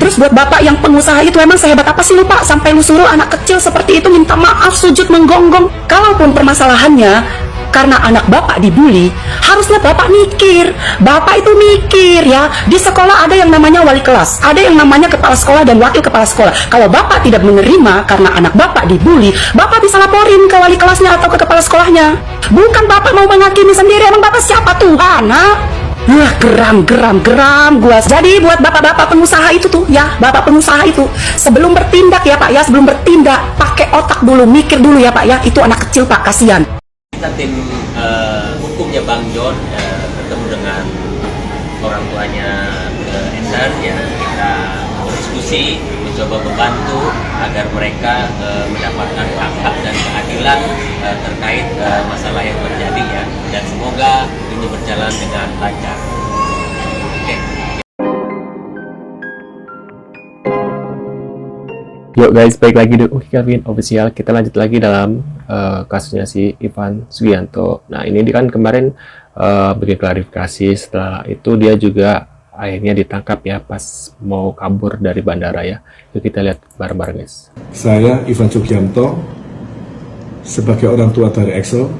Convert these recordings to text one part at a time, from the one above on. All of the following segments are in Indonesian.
Terus buat bapak yang pengusaha itu, emang sehebat apa sih lu pak sampai lu suruh anak kecil seperti itu minta maaf, sujud menggonggong? Kalaupun permasalahannya karena anak bapak dibully, harusnya bapak mikir. Bapak itu mikir ya, di sekolah ada yang namanya wali kelas, ada yang namanya kepala sekolah dan wakil kepala sekolah. Kalau bapak tidak menerima karena anak bapak dibully, bapak bisa laporin ke wali kelasnya atau ke kepala sekolahnya. Bukan bapak mau menghakimi sendiri. Emang bapak siapa, Tuhan? Geram gua. Jadi buat bapak-bapak pengusaha itu tuh ya, bapak pengusaha itu sebelum bertindak ya pak ya, sebelum bertindak pakai otak dulu, mikir dulu ya pak ya. Itu anak kecil pak, kasihan. Kita tim hukumnya Bang John bertemu dengan orang tuanya Ender ya, kita berdiskusi mencoba membantu agar mereka mendapatkan hak-hak dan keadilan terkait masalah yang terjadi ya, dan semoga ini berjalan dengan lancar. Oke. Yuk guys, balik lagi di Kevin Official. Kita lanjut lagi dalam kasusnya si Ivan Sugianto. Nah ini kan kemarin bikin klarifikasi, setelah itu dia juga akhirnya ditangkap ya pas mau kabur dari bandara ya. Yuk kita lihat bareng-bareng guys. Saya Ivan Sugianto sebagai orang tua dari Excel,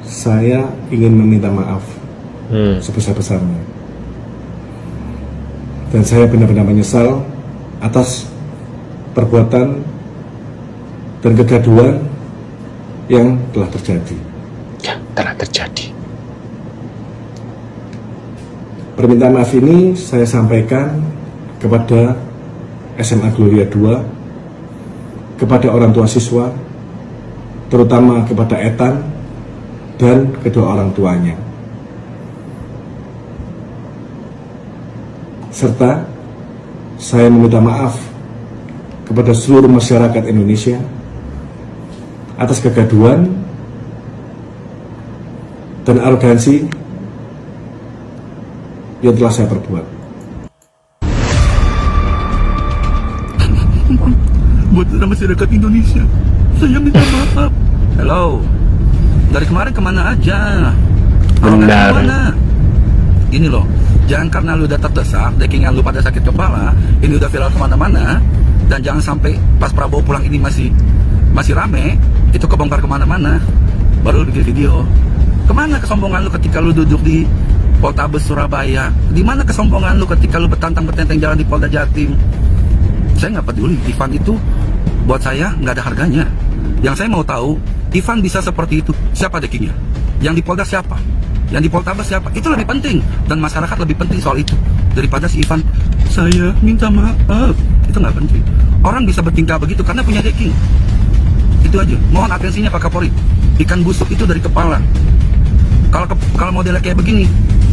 saya ingin meminta maaf sebesar-besarnya. Dan saya benar-benar menyesal atas perbuatan dan kegaduhan yang telah terjadi. Permintaan maaf ini saya sampaikan kepada SMA Gloria 2, kepada orang tua siswa, terutama kepada Ethan dan kedua orang tuanya. Serta saya meminta maaf kepada seluruh masyarakat Indonesia atas kegaduhan dan arogansi yang telah saya perbuat. Buat masyarakat Indonesia, saya minta maaf. Hello, dari kemarin kemana aja? Benar. Kemana? Gini loh, jangan karena lu udah terdesak, dekingan lu pada sakit kepala, ini udah viral kemana-mana, dan jangan sampai pas Prabowo pulang ini masih rame, itu kebongkar kemana-mana, baru bikin video. Kemana kesombongan lu ketika lu duduk di Poltabes Surabaya? Di mana kesombongan lu ketika lu bertantang bertenteng jalan di Polda Jatim? Saya nggak peduli, Ivan itu buat saya nggak ada harganya. Yang saya mau tahu, Ivan bisa seperti itu, siapa dekingnya? Yang di Polda siapa? Yang di Poltabes siapa? Itu lebih penting, dan masyarakat lebih penting soal itu daripada si Ivan. Saya minta maaf, itu nggak penting. Orang bisa bertingkah begitu karena punya decking. Itu aja. Mohon atensinya Pak Kapolri. Ikan busuk itu dari kepala. Kalau modelnya kayak begini,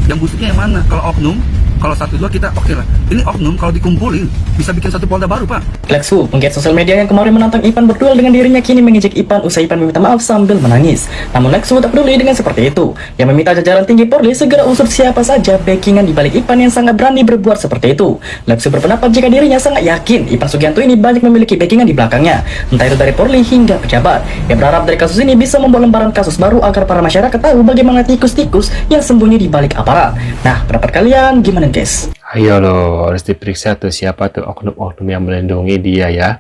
yang busuknya yang mana? Kalau oknum, kalau 1-2 kita oke lah. Ini oknum kalau dikumpulin bisa bikin satu Polda baru pak. Lexu, penggiat sosial media yang kemarin menantang Ivan berduel dengan dirinya kini mengejek Ivan usai Ivan meminta maaf sambil menangis. Namun Lexu tak peduli dengan seperti itu. Yang meminta jajaran tinggi Polri segera usut siapa saja backingan di balik Ivan yang sangat berani berbuat seperti itu. Lexu berpendapat jika dirinya sangat yakin Ivan Sugianto ini banyak memiliki backingan di belakangnya, entah itu dari Polri hingga pejabat. Ia berharap dari kasus ini bisa membuat lembaran kasus baru agar para masyarakat tahu bagaimana tikus-tikus yang sembunyi di balik aparat. Nah, pendapat kalian gimana guys? Ayo loh, harus diperiksa tuh siapa tuh oknum-oknum yang melindungi dia ya.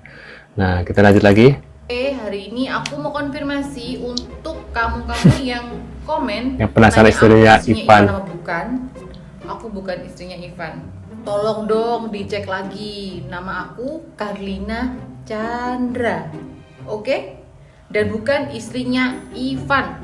Nah kita lanjut lagi. Hari ini aku mau konfirmasi untuk kamu-kamu yang komen yang penasaran istrinya Ivan. Bukan, aku bukan istrinya Ivan. Tolong dong dicek lagi, nama aku Karlina Chandra, oke? Dan bukan istrinya Ivan.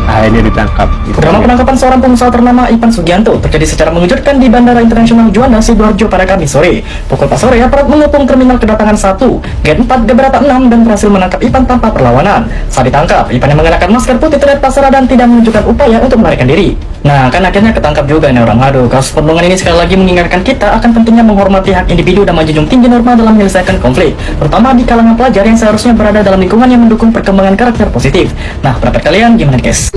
Akhirnya ditangkap. Drama penangkapan seorang pengusaha ternama Ivan Sugianto terjadi secara mengejutkan di Bandara Internasional Juanda, Sidoarjo pada Kamis sore. Pukul 4 sore, aparat mengepung terminal kedatangan 1, gate 4, Geberata 6 dan berhasil menangkap Ivan tanpa perlawanan. Saat ditangkap, Ivan yang mengenakan masker putih terlihat pasrah dan tidak menunjukkan upaya untuk melarikan diri. Nah, kan akhirnya ketangkap juga ini orang. Aduh, kasus perundungan ini sekali lagi mengingatkan kita akan pentingnya menghormati hak individu dan menjunjung tinggi norma dalam menyelesaikan konflik, terutama di kalangan pelajar yang seharusnya berada dalam lingkungan yang mendukung perkembangan karakter positif. Nah, pendapat kalian gimana guys?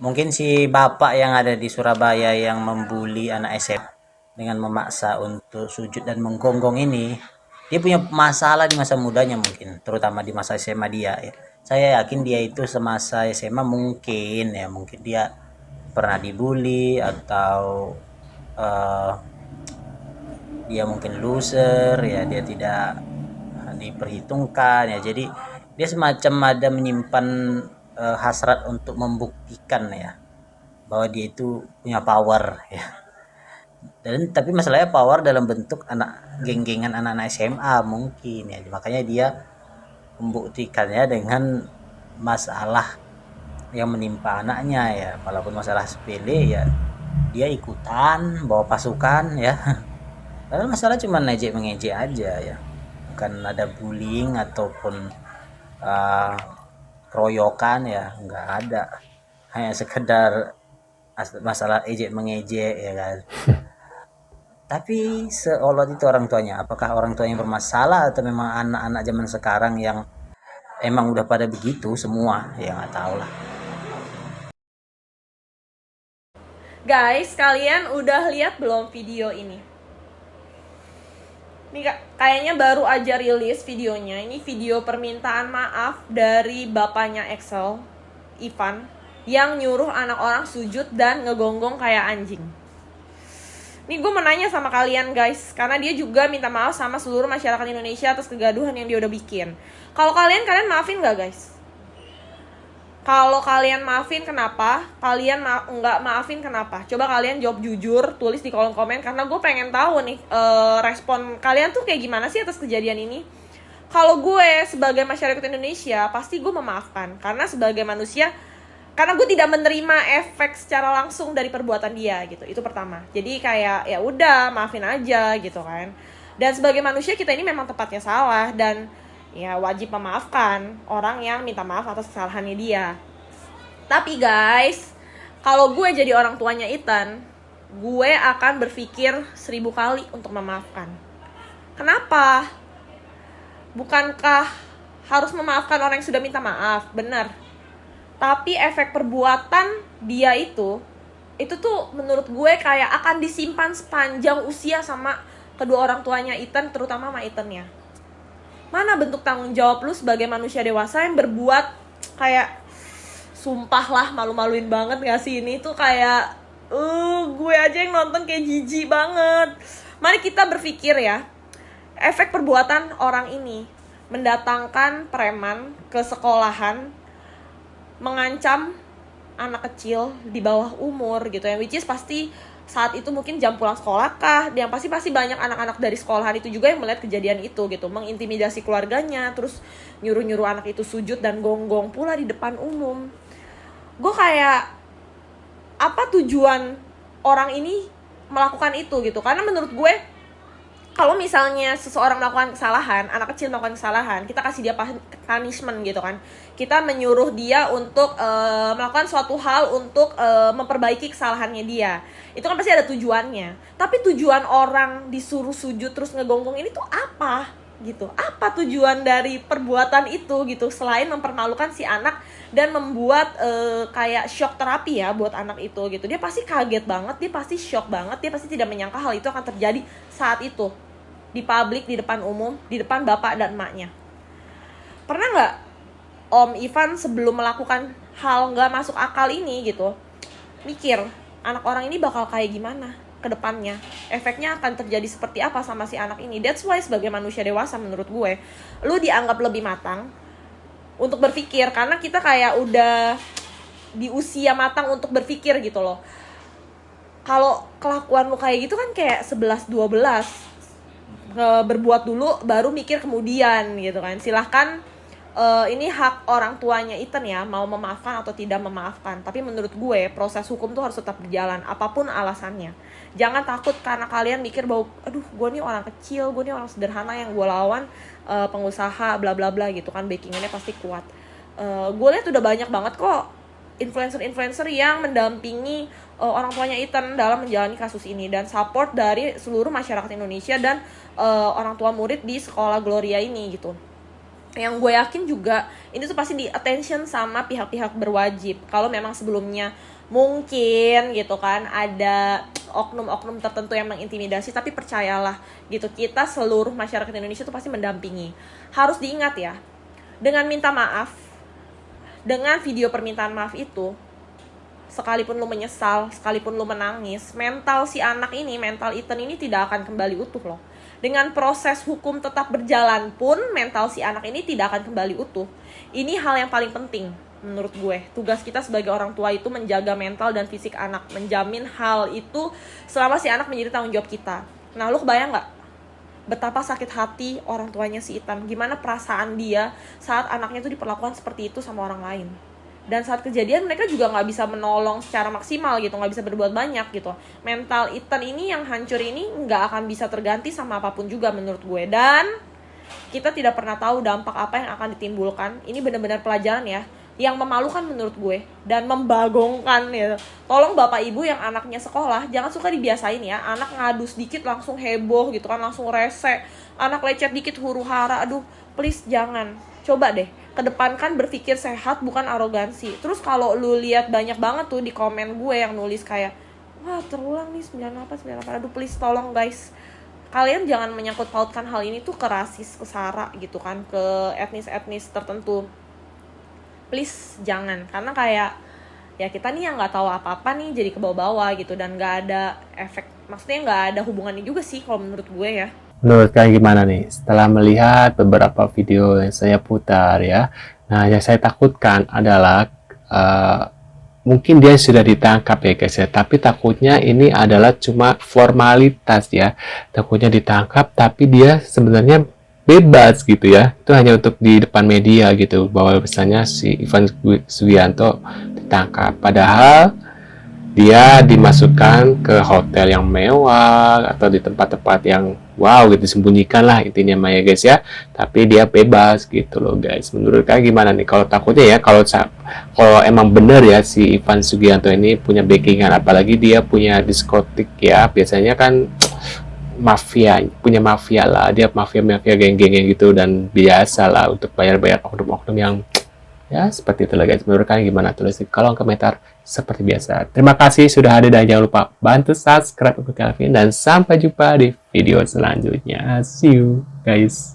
Mungkin si bapak yang ada di Surabaya yang membuli anak SMA dengan memaksa untuk sujud dan menggonggong ini, dia punya masalah di masa mudanya mungkin, terutama di masa SMA dia ya. Saya yakin dia itu semasa SMA mungkin dia pernah dibully atau dia mungkin loser ya, dia tidak diperhitungkan ya, jadi dia semacam ada menyimpan hasrat untuk membuktikan ya bahwa dia itu punya power ya. Dan tapi masalahnya power dalam bentuk anak geng-gengan anak-anak SMA mungkin ya, makanya dia membuktikannya dengan masalah yang menimpa anaknya ya, walaupun masalah sepele ya dia ikutan bawa pasukan ya. Padahal masalah cuma ngejek mengejek aja ya, bukan ada bullying ataupun keroyokan ya, nggak ada, hanya sekedar masalah ejek mengejek ya kan. Tapi seolah itu orang tuanya, apakah orang tuanya bermasalah atau memang anak-anak zaman sekarang yang emang udah pada begitu semua ya, nggak tahu lah. Guys, kalian udah lihat belum video ini? Ini kayaknya baru aja rilis videonya. Ini video permintaan maaf dari bapaknya Excel, Ivan, yang nyuruh anak orang sujud dan ngegonggong kayak anjing. Nih gue mau nanya sama kalian guys, karena dia juga minta maaf sama seluruh masyarakat Indonesia atas kegaduhan yang dia udah bikin. Kalau kalian maafin gak guys? Kalau kalian maafin kenapa? Kalian nggak maafin kenapa? Coba kalian jawab jujur, tulis di kolom komen, karena gue pengen tahu nih respon kalian tuh kayak gimana sih atas kejadian ini. Kalau gue sebagai masyarakat Indonesia pasti gue memaafkan, karena sebagai manusia, karena gue tidak menerima efek secara langsung dari perbuatan dia gitu. Itu pertama. Jadi kayak ya udah maafin aja gitu kan. Dan sebagai manusia kita ini memang tempatnya salah, dan ya wajib memaafkan orang yang minta maaf atas kesalahannya dia. Tapi guys, kalau gue jadi orang tuanya Ethan, gue akan berpikir 1000 kali untuk memaafkan. Kenapa? Bukankah harus memaafkan orang yang sudah minta maaf? Benar. Tapi efek perbuatan dia itu tuh menurut gue kayak akan disimpan sepanjang usia sama kedua orang tuanya Ethan, terutama sama Ethan-nya. Mana bentuk tanggung jawab lu sebagai manusia dewasa yang berbuat kayak, sumpah lah, malu-maluin banget gak sih ini tuh kayak gue aja yang nonton kayak jijik banget. Mari kita berpikir ya, efek perbuatan orang ini mendatangkan preman ke sekolahan, mengancam anak kecil di bawah umur gitu ya, which is pasti saat itu mungkin jam pulang sekolah kah, yang pasti banyak anak-anak dari sekolahan itu juga yang melihat kejadian itu gitu, mengintimidasi keluarganya, terus nyuruh-nyuruh anak itu sujud dan gonggong pula di depan umum. Gue kayak, apa tujuan orang ini melakukan itu gitu? Karena menurut gue, kalau misalnya seseorang melakukan kesalahan, anak kecil melakukan kesalahan, kita kasih dia punishment gitu kan. Kita menyuruh dia untuk melakukan suatu hal untuk memperbaiki kesalahannya dia. Itu kan pasti ada tujuannya. Tapi tujuan orang disuruh sujud terus ngegonggong ini tuh apa gitu? Apa tujuan dari perbuatan itu gitu? Selain mempermalukan si anak dan membuat kayak shock terapi ya buat anak itu gitu. Dia pasti kaget banget, dia pasti shock banget, dia pasti tidak menyangka hal itu akan terjadi saat itu. Di publik, di depan umum, di depan bapak dan emaknya. Pernah nggak Om Ivan sebelum melakukan hal nggak masuk akal ini gitu, mikir anak orang ini bakal kayak gimana ke depannya, efeknya akan terjadi seperti apa sama si anak ini? That's why sebagai manusia dewasa menurut gue, lu dianggap lebih matang untuk berpikir, karena kita kayak udah di usia matang untuk berpikir gitu loh. Kalau kelakuan lu kayak gitu kan kayak 11-12, berbuat dulu baru mikir kemudian gitu kan. Silahkan, ini hak orang tuanya Ethan ya, mau memaafkan atau tidak memaafkan. Tapi menurut gue proses hukum tuh harus tetap berjalan apapun alasannya. Jangan takut karena kalian mikir bahwa aduh gue nih orang kecil, gue nih orang sederhana yang gue lawan pengusaha bla bla bla gitu kan, backingannya pasti kuat. Gue lihat udah banyak banget kok influencer-influencer yang mendampingi orang tuanya Ethan dalam menjalani kasus ini, dan support dari seluruh masyarakat Indonesia dan orang tua murid di sekolah Gloria ini gitu. Yang gue yakin juga ini tuh pasti di attention sama pihak-pihak berwajib. Kalau memang sebelumnya mungkin gitu kan ada oknum-oknum tertentu yang mengintimidasi, tapi percayalah gitu, kita seluruh masyarakat Indonesia tuh pasti mendampingi. Harus diingat ya, dengan minta maaf, dengan video permintaan maaf itu sekalipun lu menyesal, sekalipun lu menangis, mental si anak ini, mental Ethan ini tidak akan kembali utuh loh. Dengan proses hukum tetap berjalan pun, mental si anak ini tidak akan kembali utuh. Ini hal yang paling penting menurut gue. Tugas kita sebagai orang tua itu menjaga mental dan fisik anak, menjamin hal itu selama si anak menjadi tanggung jawab kita. Nah, lu kebayang gak betapa sakit hati orang tuanya si Ethan? Gimana perasaan dia saat anaknya tuh diperlakukan seperti itu sama orang lain? Dan saat kejadian mereka juga gak bisa menolong secara maksimal gitu, gak bisa berbuat banyak gitu. Mental Ethan ini yang hancur ini gak akan bisa terganti sama apapun juga menurut gue. Dan kita tidak pernah tahu dampak apa yang akan ditimbulkan. Ini benar-benar pelajaran ya, yang memalukan menurut gue dan membagongkan ya. Tolong bapak ibu yang anaknya sekolah jangan suka dibiasain ya, anak ngadu sedikit langsung heboh gitu kan, langsung rese, anak lecet dikit huru hara. Aduh, please jangan. Coba deh kedepankan berpikir sehat, bukan arogansi. Terus kalau lu lihat banyak banget tuh di komen gue yang nulis kayak, wah terulang nih 98. Aduh please tolong guys, kalian jangan menyangkut pautkan hal ini tuh ke rasis, ke sara gitu kan, ke etnis tertentu. Please jangan, karena kayak ya kita nih yang nggak tahu apa-apa nih jadi kebawa-bawa gitu, dan nggak ada efek, maksudnya nggak ada hubungannya juga sih kalau menurut gue ya. Menurut kalian gimana nih setelah melihat beberapa video yang saya putar ya? Nah, yang saya takutkan adalah mungkin dia sudah ditangkap ya guys ya, tapi takutnya ini adalah cuma formalitas ya. Takutnya ditangkap tapi dia sebenarnya bebas gitu ya. Itu hanya untuk di depan media gitu, bahwa misalnya si Ivan Sugianto ditangkap. Padahal dia dimasukkan ke hotel yang mewah atau di tempat-tempat yang wow gitu, disembunyikan lah intinya Maya guys ya. Tapi dia bebas gitu loh guys. Menurut kalian gimana nih? Kalau takutnya ya, kalau emang bener ya si Ivan Sugianto ini punya backingan, apalagi dia punya diskotik ya, biasanya kan mafia, punya mafia lah, dia mafia geng-gengnya gitu, dan biasa lah untuk bayar-bayar oknum-oknum yang ya seperti itu lah guys. Menurut kalian gimana? Tulis di kolom komentar seperti biasa. Terima kasih sudah hadir dan jangan lupa bantu subscribe untuk Kelvin, dan sampai jumpa di video selanjutnya. See you guys.